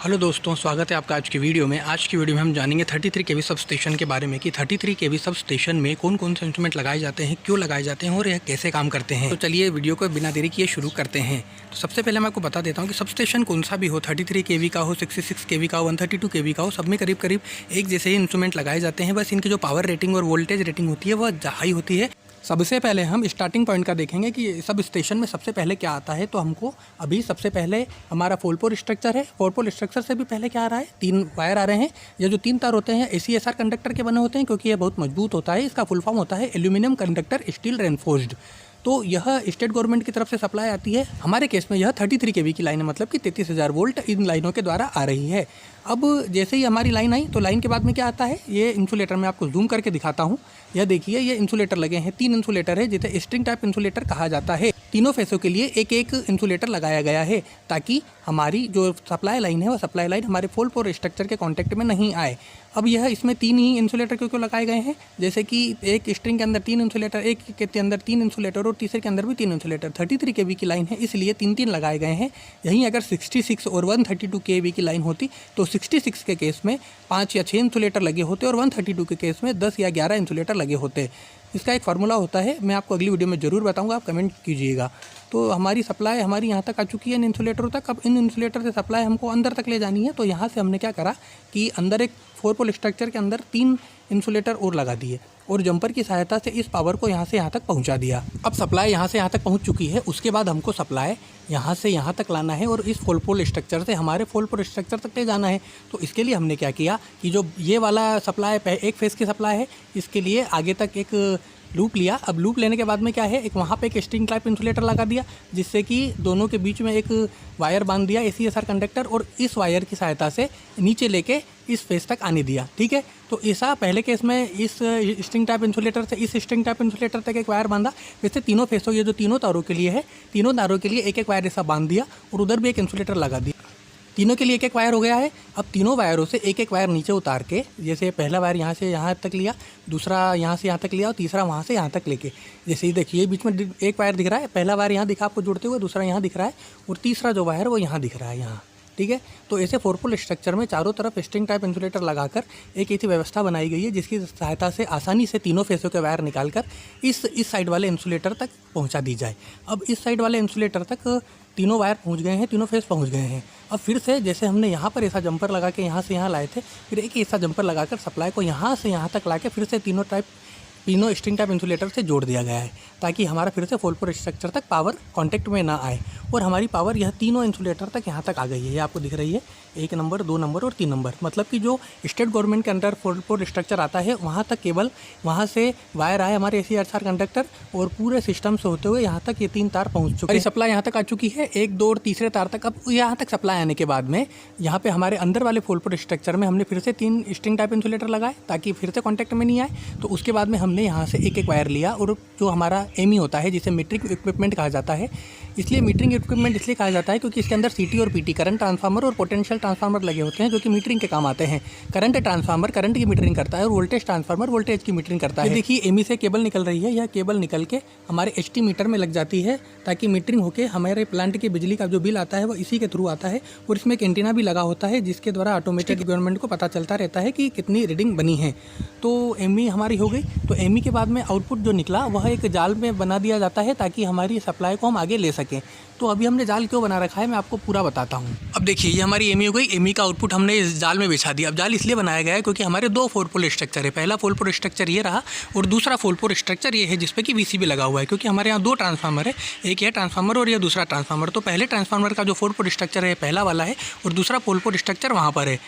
Hello दोस्तों, स्वागत है आपका आज की वीडियो में। आज की वीडियो में हम जानेंगे 33 केवी सब स्टेशन के बारे में कि 33 केवी सब स्टेशन में कौन कौन से इंस्ट्रूमेंट लगाए जाते हैं, क्यों लगाए जाते हैं और यह कैसे काम करते हैं। तो चलिए वीडियो को बिना देरी किए शुरू करते हैं। तो सबसे पहले मैं आपको बता देता हूँ कि सब स्टेशन कौन सा भी हो, 33 केवी का हो, 66 केवी का हो, 132 केवी का हो, सब में करीब करीब एक जैसे ही इंस्ट्रूमेंट लगाए जाते हैं। बस इनकी जो पावर रेटिंग और वोल्टेज रेटिंग होती है वह हाई होती है। सबसे पहले हम स्टार्टिंग पॉइंट का देखेंगे कि सब स्टेशन में सबसे पहले क्या आता है। तो हमको अभी सबसे पहले हमारा 4 पोल स्ट्रक्चर है। 4 पोल स्ट्रक्चर से भी पहले क्या आ रहा है, 3 वायर आ रहे हैं। ये जो 3 तार होते हैं ACSR कंडक्टर के बने होते हैं, क्योंकि ये बहुत मजबूत होता है। इसका फुल फॉर्म होता है एल्यूमिनियम कंडक्टर स्टील रेनफोर्स्ड। तो यह स्टेट गवर्नमेंट की तरफ से सप्लाई आती है। हमारे केस में यह 33 केवी की लाइन है, मतलब कि 33,000 वोल्ट इन लाइनों के द्वारा आ रही है। अब जैसे ही हमारी लाइन आई तो लाइन के बाद में क्या आता है, ये इंसुलेटर मैं आपको जूम करके दिखाता हूँ। यह देखिए, ये इंसुलेटर लगे हैं, 3 इंसुलेटर है जिसे स्ट्रिंग टाइप इंसुलेटर कहा जाता है। तीनों फेसों के लिए एक एक इंसुलेटर लगाया गया है, ताकि हमारी जो सप्लाई लाइन है वह सप्लाई लाइन हमारे 4 पोल स्ट्रक्चर के कॉन्टैक्ट में नहीं आए। अब यह इसमें 3 ही इंसुलेटर क्यों लगाए गए हैं, जैसे कि एक स्ट्रिंग के अंदर 3 इंसुलेटर, एक के अंदर 3 इंसुलेटर और तीसरे के अंदर भी 3 इंसुलेटर। 33 केवी की लाइन है, इसलिए 3-3 लगाए गए हैं। यहीं अगर 66 और 132 केवी की लाइन होती तो 66 के केस में 5 या 6 इंसुलेटर लगे होते और 132 के केस में 10 या 11 इंसुलेटर लगे होते। इसका एक फार्मूला होता है, मैं आपको अगली वीडियो में ज़रूर बताऊंगा, आप कमेंट कीजिएगा। तो हमारी सप्लाई हमारी यहाँ तक आ चुकी है इन इंसुलेटरों तक। अब इन इंसुलेटर से सप्लाई हमको अंदर तक ले जानी है। तो यहाँ से हमने क्या करा कि अंदर एक 4 पोल स्ट्रक्चर के अंदर 3 इंसुलेटर और लगा दिए और जंपर की सहायता से इस पावर को यहाँ से यहाँ तक पहुँचा दिया। अब सप्लाई यहाँ से यहाँ तक पहुँच चुकी है। उसके बाद हमको सप्लाई यहाँ से यहाँ तक लाना है और इस 4 पोल स्ट्रक्चर से हमारे 4 पोल स्ट्रक्चर तक ले जाना है। तो इसके लिए हमने क्या किया कि जो ये वाला सप्लाई एक फेस की सप्लाई है, इसके लिए आगे तक एक लूप लिया। अब लूप लेने के बाद में क्या है, एक वहाँ पे एक स्ट्रिंग टाइप इंसुलेटर लगा दिया, जिससे कि दोनों के बीच में एक वायर बांध दिया ACSR कंडक्टर, और इस वायर की सहायता से नीचे लेके इस फेस तक आने दिया। ठीक है, तो ऐसा पहले केस में इस स्ट्रिंग टाइप इंसुलेटर से इस स्ट्रिंग टाइप इंसुलेटर तक एक वायर बांधा। वैसे तीनों फेसों, ये जो तीनों तारों के लिए है, तीनों तारों के लिए एक एक वायर ऐसा बांध दिया और उधर भी एक इंसुलेटर लगा दिया। तीनों के लिए एक एक वायर हो गया है। अब तीनों वायरों से एक एक वायर नीचे उतार के, जैसे पहला वायर यहाँ से यहाँ तक लिया, दूसरा यहाँ से यहाँ तक लिया और तीसरा वहाँ से यहाँ तक लेके, जैसे ही देखिए बीच में एक वायर दिख रहा है, पहला वायर यहाँ दिखा आपको जुड़ते हुए, दूसरा यहाँ दिख रहा है और तीसरा जो वायर वो यहाँ दिख रहा है यहाँ। ठीक है, तो ऐसे 4 पोल स्ट्रक्चर में चारों तरफ स्ट्रिंग टाइप इंसुलेटर लगाकर एक ऐसी व्यवस्था बनाई गई है जिसकी सहायता से आसानी से तीनों फेसों के वायर निकालकर इस साइड वाले इंसुलेटर तक पहुंचा दी जाए। अब इस साइड वाले इंसुलेटर तक तीनों वायर पहुंच गए हैं, तीनों फेस पहुंच गए हैं। अब फिर से जैसे हमने यहाँ पर ऐसा जंपर लगा के यहाँ से यहाँ लाए थे, फिर एक ऐसा जंपर लगाकर सप्लाई को यहाँ से यहाँ तक ला के फिर से तीनों स्ट्रिंग टाइप इंसुलेटर से जोड़ दिया गया है, ताकि हमारा फिर से 4 पोल स्ट्रक्चर तक पावर कांटेक्ट में ना आए। और हमारी पावर यह तीनों इंसुलेटर तक यहाँ तक आ गई है। ये आपको दिख रही है 1 नंबर, 2 नंबर और 3 नंबर। मतलब कि जो स्टेट गवर्नमेंट के अंडर 4 पोल स्ट्रक्चर आता है, वहाँ तक केवल वहाँ से वायर आए हमारे ACSR कंडक्टर, और पूरे सिस्टम से होते हुए यहाँ तक ये 3 तार पहुँच चुके हैं। सप्लाई यहाँ तक आ चुकी है, 1, 2 और तीसरे तार तक। अब यहाँ तक सप्लाई आने के बाद में यहाँ पे हमारे अंदर वाले 4 पोल स्ट्रक्चर में हमने फिर से 3 स्ट्रिंग टाइप इंसुलेटर लगाए, ताकि फिर से कॉन्टैक्ट में नहीं आए। तो उसके बाद में हमने यहाँ से एक एक वायर लिया, और जो हमारा एमी होता है, जिसे मीटरिंग इक्विपमेंट कहा जाता है। इसलिए मीटरिंग इक्विपमेंट इसलिए कहा जाता है क्योंकि इसके अंदर CT और PT करंट ट्रांसफार्मर और पोटेंशियल ट्रांसफार्मर लगे होते हैं, जो कि मीटरिंग के काम आते हैं। करंट ट्रांसफार्मर करंट की मीटरिंग करता है और वोल्टेज ट्रांसफार्मर वोल्टेज की मीटरिंग करता है। देखिए एमी से केबल निकल रही है, यह केबल निकल के हमारे HT मीटर में लग जाती है, ताकि मीटरिंग होकर हमारे प्लांट की बिजली का जो बिल आता है वो इसी के थ्रू आता है। और इसमें एक एंटीना भी लगा होता है, जिसके द्वारा ऑटोमेटिक गवर्नमेंट को पता चलता रहता है कि कितनी रीडिंग बनी है। तो एमी हमारी हो गई। तो एमी के बाद में आउटपुट जो निकला वह एक जाल में बना दिया जाता है, ताकि हमारी सप्लाई को हम आगे ले सकें। तो अभी हमने जाल क्यों बना रखा है, मैं आपको पूरा बताता हूँ। अब देखिए, ये हमारी एमी हो गई। एमी का आउटपुट हमने इस जाल में बिछा दिया। अब जाल इसलिए बनाया गया है क्योंकि हमारे 2 4 पोल स्ट्रक्चर है। पहला 4 पोल स्ट्रक्चर ये रहा, और दूसरा 4 पोल स्ट्रक्चर ये है जिसपे कि VCB लगा हुआ है, क्योंकि हमारे यहाँ 2 ट्रांसफार्मर है, एक यह ट्रांसफार्मर और यह दूसरा ट्रांसफार्मर। तो पहले ट्रांसफार्मर का जो 4 पोल स्ट्रक्चर है पहला वाला है, और दूसरा 4 पोल स्ट्रक्चर वहाँ पर है।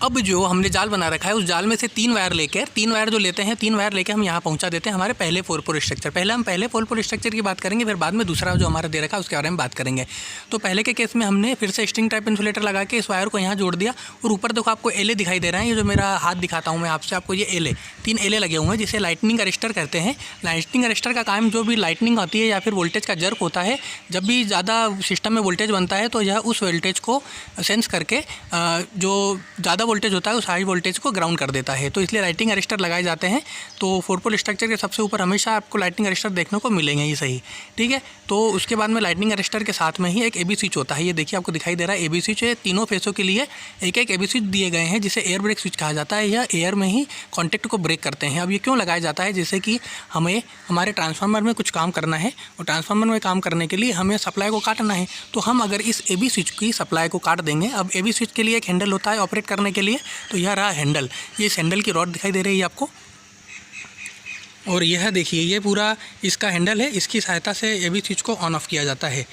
अब जो हमने जाल बना रखा है, उस जाल में से 3 वायर लेकर, 3 वायर जो लेते हैं, 3 वायर लेकर हम यहाँ पहुँचा देते हैं हमारे पहले 4 पोल स्ट्रक्चर। पहले हम पहले 4 पोल स्ट्रक्चर की बात करेंगे, फिर बाद में दूसरा जो हमारा दे रखा है उसके बारे में बात करेंगे। तो पहले के केस में हमने फिर से स्ट्रिंग टाइप इंसुलेटर लगा के इस वायर को यहाँ जोड़ दिया, और ऊपर देखो आपको एले दिखाई दे रहा है। ये जो मेरा हाथ दिखाता हूँ मैं आपसे, आपको ये एले 3 एले लगे हुए हैं, जिसे लाइटनिंग अरेस्टर कहते हैं। लाइटनिंग अरेस्टर का काम, जो भी लाइटनिंग होती है या फिर वोल्टेज का जर्क होता है, जब भी ज़्यादा सिस्टम में वोल्टेज बनता है तो यह उस वोल्टेज को सेंस करके जो ज़्यादा वोल्टेज होता है उस हाई वोल्टेज को ग्राउंड कर देता है। तो इसलिए लाइटिंग अरेस्टर लगाए जाते हैं। तो 4 पोल स्ट्रक्चर के सबसे ऊपर हमेशा आपको लाइटिंग अरेस्टर देखने को मिलेंगे ही सही, ठीक है। तो उसके बाद में लाइटिंग अरेस्टर के साथ में ही एक AB स्विच होता है। ये देखिए आपको दिखाई दे रहा है AB स्विच है। तीनों फेसों के लिए एक एक AB स्विच दिए गए हैं, जिसे एयर ब्रेक स्विच कहा जाता है। यह एयर में ही कॉन्टैक्ट को ब्रेक करते हैं। अब ये क्यों लगाया जाता है? जैसे कि हमें हमारे ट्रांसफार्मर में कुछ काम करना है और ट्रांसफार्मर में काम करने के लिए हमें सप्लाई को काटना है। तो हम अगर इस AB स्विच की सप्लाई को काट देंगे, अब AB स्विच के लिए एक हैंडल होता है ऑपरेट करने के लिए, तो यह रहा हैंडल। ये इस हैंडल की रॉड दिखाई दे रही है आपको, और यह देखिए ये पूरा इसका हैंडल है। इसकी सहायता से AB स्विच को ऑन ऑफ किया जाता है।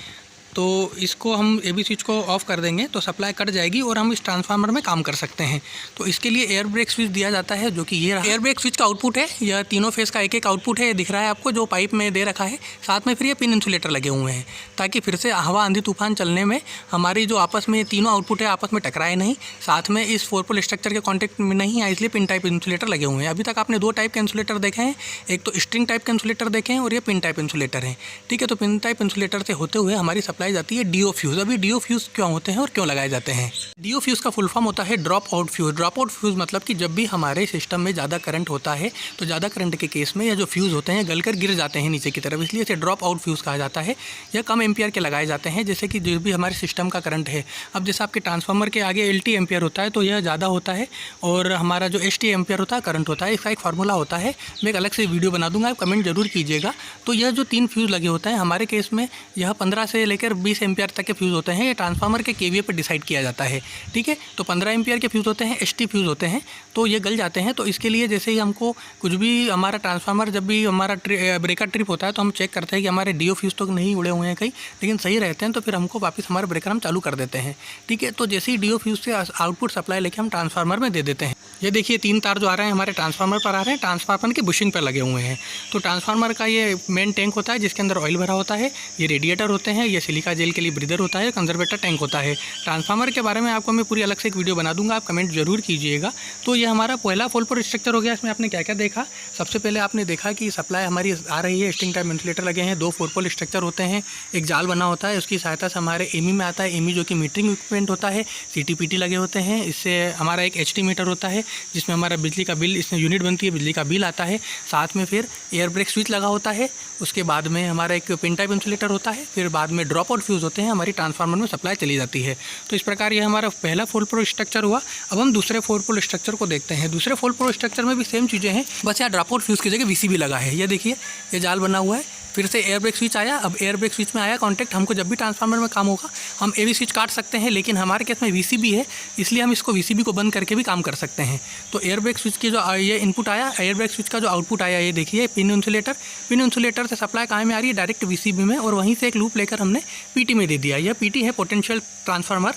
तो इसको हम AB स्विच को ऑफ़ कर देंगे तो सप्लाई कट जाएगी और हम इस ट्रांसफार्मर में काम कर सकते हैं। तो इसके लिए एयर ब्रेक स्विच दिया जाता है, जो कि ये रहा। एयर ब्रेक स्विच का आउटपुट है, यह तीनों फेस का एक एक आउटपुट है, दिख रहा है आपको, जो पाइप में दे रखा है। साथ में फिर ये पिन इंसुलेटर लगे हुए हैं, ताकि फिर से हवा आंधी तूफान चलने में हमारी जो आपस में तीनों आउटपुट है आपस में टकराए नहीं। साथ में इस 4 पोल स्ट्रक्चर के कॉन्टैक्ट में नहीं आए, इसलिए पिन टाइप इंसुलेटर लगे हुए हैं। अभी तक आपने 2 टाइप के इंसुलेटर देखे हैं, एक तो स्ट्रिंग टाइप के इंसुलेटर देखे हैं और ये पिन टाइप इंसुलेटर हैं, ठीक है। तो पिन टाइप इंसुलेटर से होते हुए हमारी सप्लाई जाती है DO फ्यूज़। अभी DO फ्यूज़ क्यों होते हैं और क्यों लगाए जाते हैं? DO फ्यूज़ का फुल फॉर्म होता है drop out fuse. Drop out fuse मतलब कि जब भी हमारे सिस्टम में ज़्यादा करंट होता है तो ज़्यादा करंट के केस में यह जो फ्यूज़ होते हैं गलकर गिर जाते हैं नीचे की तरफ, इसलिए इसे ड्रॉप आउट फ्यूज़ कहा जाता है। यह कम एम्पियर के लगाए जाते हैं, जैसे कि जो भी हमारे सिस्टम का करंट है। अब जैसे आपके ट्रांसफार्मर के आगे LT एम्पियर होता है तो यह ज़्यादा होता है, और हमारा जो ST एम्पियर होता है करंट होता है, इसका एक फार्मूला होता है। मैं एक अलग से वीडियो बना दूंगा, आप कमेंट जरूर कीजिएगा। तो यह जो 3 फ्यूज़ लगे होते हैं हमारे केस में, यह 15 से लेकर 20 एम्पियर तक के फ्यूज़ होते हैं। ये ट्रांसफार्मर के KVA पर डिसाइड किया जाता है, ठीक है। तो 15 एम्पियर के फ्यूज़ होते हैं, ST फ्यूज़ होते हैं, तो ये गल जाते हैं। तो इसके लिए जैसे ही हमको कुछ भी हमारा ट्रांसफार्मर, जब भी हमारा ब्रेकर ट्रिप होता है तो हम चेक करते हैं कि हमारे DO फ्यूज़ तो नहीं उड़े हुए हैं कहीं, लेकिन सही रहते हैं, तो फिर हमको वापस हमारे ब्रेकर हम चालू कर देते हैं, ठीक है। तो जैसे ही DO फ्यूज़ से आउटपुट सप्लाई लेके हम ट्रांसफार्मर में दे देते हैं। ये देखिए 3 तार जो आ रहे हैं हमारे ट्रांसफार्मर पर आ रहे हैं, ट्रांसफार्मर के बुशिंग पर लगे हुए हैं। तो ट्रांसफार्मर का ये मेन टैंक होता है जिसके अंदर ऑयल भरा होता है। ये रेडिएटर होते हैं, ये सिलिका जेल के लिए ब्रीदर होता है, कंजर्वेटर टैंक होता है। ट्रांसफार्मर के बारे में आपको मैं पूरी अलग से एक वीडियो बना दूंगा, आप कमेंट जरूर कीजिएगा। तो ये हमारा पहला 4 पोल स्ट्रक्चर हो गया। इसमें आपने क्या क्या देखा? सबसे पहले आपने देखा कि सप्लाई हमारी आ रही है, स्ट्रिंग टाइप इंसुलेटर लगे हैं, 2 4 पोल स्ट्रक्चर होते हैं, एक जाल बना होता है, उसकी सहायता से हमारे एमी में आता है। एमी जो कि मीटरिंग इक्विपमेंट होता है, CTPT लगे होते हैं। इससे हमारा एक HT मीटर होता है जिसमें हमारा बिजली का बिल, इसमें यूनिट बनती है, बिजली का बिल आता है। साथ में फिर एयर ब्रेक स्विच लगा होता है। उसके बाद में हमारा एक पिन टाइप इंसुलेटर होता है। फिर बाद में ड्रॉप आउट फ्यूज़ होते हैं, हमारी ट्रांसफार्मर में सप्लाई चली जाती है। तो इस प्रकार ये हमारा पहला 4 पोल स्ट्रक्चर हुआ। अब हम दूसरे 4 पोल स्ट्रक्चर को देखते हैं। दूसरे 4 पोल स्ट्रक्चर में भी सेम चीज़ें हैं, बस यहाँ ड्रॉप आउट फ्यूज़ की जगह VCB लगा है। ये देखिए ये जाल बना हुआ है। फिर से एयर ब्रेक स्विच आया। अब एयर ब्रेक स्विच में आया कॉन्टैक्ट, हमको जब भी ट्रांसफार्मर में काम होगा हम AB स्विच काट सकते हैं, लेकिन हमारे केस में VCB है, इसलिए हम इसको VCB को बंद करके भी काम कर सकते हैं। तो एयर ब्रेक स्विच की जो ये इनपुट आया, एयर ब्रेक स्विच का जो आउटपुट आया, ये देखिए पिन इंसुलेटर से सप्लाई कहाँ में आ रही है? डायरेक्ट VCB में, और वहीं से एक लूप लेकर हमने PT में दे दिया। यह PT है पोटेंशियल ट्रांसफार्मर।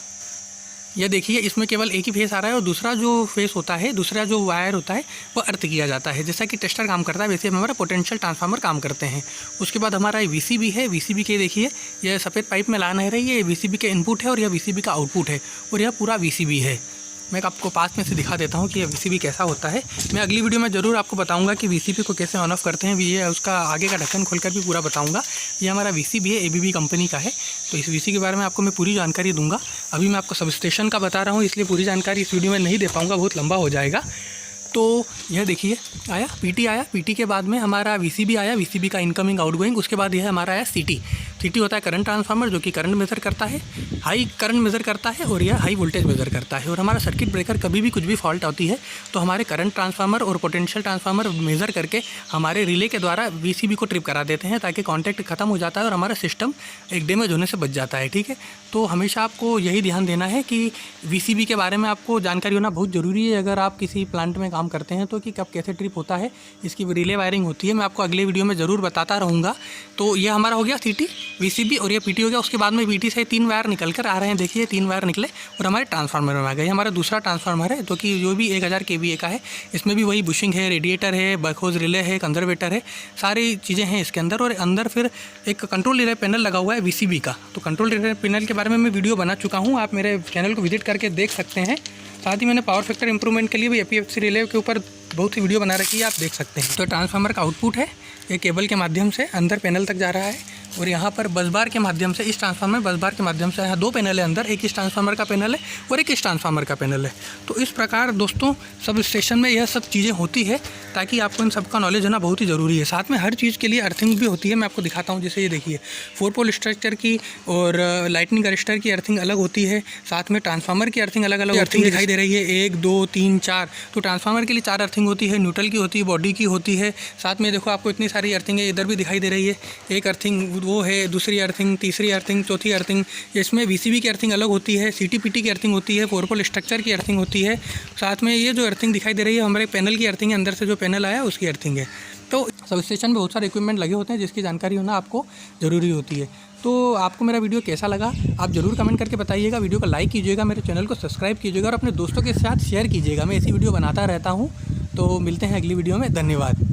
यह देखिए इसमें केवल एक ही फेस आ रहा है, और दूसरा जो फेस होता है, दूसरा जो वायर होता है वो अर्थ किया जाता है। जैसा कि टेस्टर काम करता है वैसे हमारा पोटेंशियल ट्रांसफार्मर काम करते हैं। उसके बाद हमारा VCB है। VCB के देखिए यह सफ़ेद पाइप में लाइन है रही है, ये VCB के इनपुट है और यह VCB का आउटपुट है, और यह पूरा VCB है। मैं आपको पास में से दिखा देता हूँ कि यह VCB कैसा होता है। मैं अगली वीडियो में ज़रूर आपको बताऊंगा कि VCB को कैसे ऑन ऑफ करते हैं, ये उसका आगे का ढक्कन खोलकर भी पूरा बताऊंगा। ये हमारा VCB है, ABB कंपनी का है। तो इस VCB के बारे में आपको मैं पूरी जानकारी दूंगा। अभी मैं आपको सब स्टेशन का बता रहा हूँ, इसलिए पूरी जानकारी इस वीडियो में नहीं दे पाऊँगा, बहुत लंबा हो जाएगा। तो यह देखिए आया PT आया, PT के बाद में हमारा VCB आया, VCB का इनकमिंग आउटगोइंग। उसके बाद यह हमारा आया CT होता है करंट ट्रांसफार्मर, जो कि करंट मेज़र करता है, हाई करंट मेज़र करता है, और यह हाई वोल्टेज मेज़र करता है। और हमारा सर्किट ब्रेकर कभी भी कुछ भी फॉल्ट आती है तो हमारे करंट ट्रांसफार्मर और पोटेंशियल ट्रांसफार्मर मेज़र करके हमारे रिले के द्वारा VCB को ट्रिप करा देते हैं, ताकि कॉन्टैक्ट खत्म हो जाता है और हमारा सिस्टम एक डैमेज होने से बच जाता है, ठीक है। तो हमेशा आपको यही ध्यान देना है कि VCB के बारे में आपको जानकारी होना बहुत ज़रूरी है अगर आप किसी प्लांट में काम करते हैं, तो कि कब कैसे ट्रिप होता है, इसकी रिले वायरिंग होती है। मैं आपको अगले वीडियो में ज़रूर बताता रहूँगा। तो ये हमारा हो गया CT, VCB और ये PT हो गया। उसके बाद में PT से 3 वायर निकल कर आ रहे हैं, देखिए 3 वायर निकले और हमारे ट्रांसफार्मर में आ गए। हमारा दूसरा ट्रांसफार्मर है, जो भी 1000 kVA का है। इसमें भी वही बुशिंग है, रेडिएटर है, बकहोज रिले है, कंजर्वेटर है, सारी चीज़ें हैं इसके अंदर। और अंदर फिर एक कंट्रोल रिले पैनल लगा हुआ है VCB का। तो कंट्रोल रिले पैनल के बारे में मैं वीडियो बना चुका हूँ, आप मेरे चैनल को विजिट करके देख सकते हैं। साथ ही मैंने पावर फैक्टर इंप्रूवमेंट के लिए भी APFC रिले के ऊपर बहुत सी वीडियो बना रखी है, आप देख सकते हैं। तो ट्रांसफार्मर का आउटपुट है, ये केबल के माध्यम से अंदर पैनल तक जा रहा है। और यहाँ पर बस बार के माध्यम से, इस ट्रांसफार्मर बस बार के माध्यम से यहाँ 2 पैनल है अंदर, एक इस ट्रांसफार्मर का पैनल है और एक इस ट्रांसफार्मर का पैनल है। तो इस प्रकार दोस्तों सब स्टेशन में यह सब चीज़ें होती है, ताकि आपको इन सब का नॉलेज होना बहुत ही ज़रूरी है। साथ में हर चीज़ के लिए अर्थिंग भी होती है, मैं आपको दिखाता हूँ। जैसे ये देखिए 4 पोल स्ट्रक्चर की और लाइटनिंग अरेस्टर की अर्थिंग अलग होती है, साथ में ट्रांसफार्मर की अर्थिंग अलग अलग अर्थिंग दिखाई दे रही है, 1 2 3 4। तो ट्रांसफार्मर के लिए 4 अर्थिंग होती है, न्यूट्रल की होती है, बॉडी की होती है। साथ में देखो आपको इतनी सारी अर्थिंग है, इधर भी दिखाई दे रही है। एक अर्थिंग वो है, दूसरी अर्थिंग, तीसरी अर्थिंग, चौथी अर्थिंग। इसमें VCB की अर्थिंग अलग होती है, CTPT की अर्थिंग होती है, 4 पोल स्ट्रक्चर की अर्थिंग होती है। साथ में ये जो अर्थिंग दिखाई दे रही है हमारे पैनल की अर्थिंग है, अंदर से जो पैनल आया उसकी अर्थिंग है। तो सब स्टेशन में बहुत सारे इक्विपमेंट लगे होते हैं, जिसकी जानकारी होना आपको ज़रूरी होती है। तो आपको मेरा वीडियो कैसा लगा आप ज़रूर कमेंट करके बताइएगा। वीडियो को लाइक कीजिएगा, मेरे चैनल को सब्सक्राइब कीजिएगा और अपने दोस्तों के साथ शेयर कीजिएगा। मैं ऐसी वीडियो बनाता रहता हूँ। तो मिलते हैं अगली वीडियो में। धन्यवाद।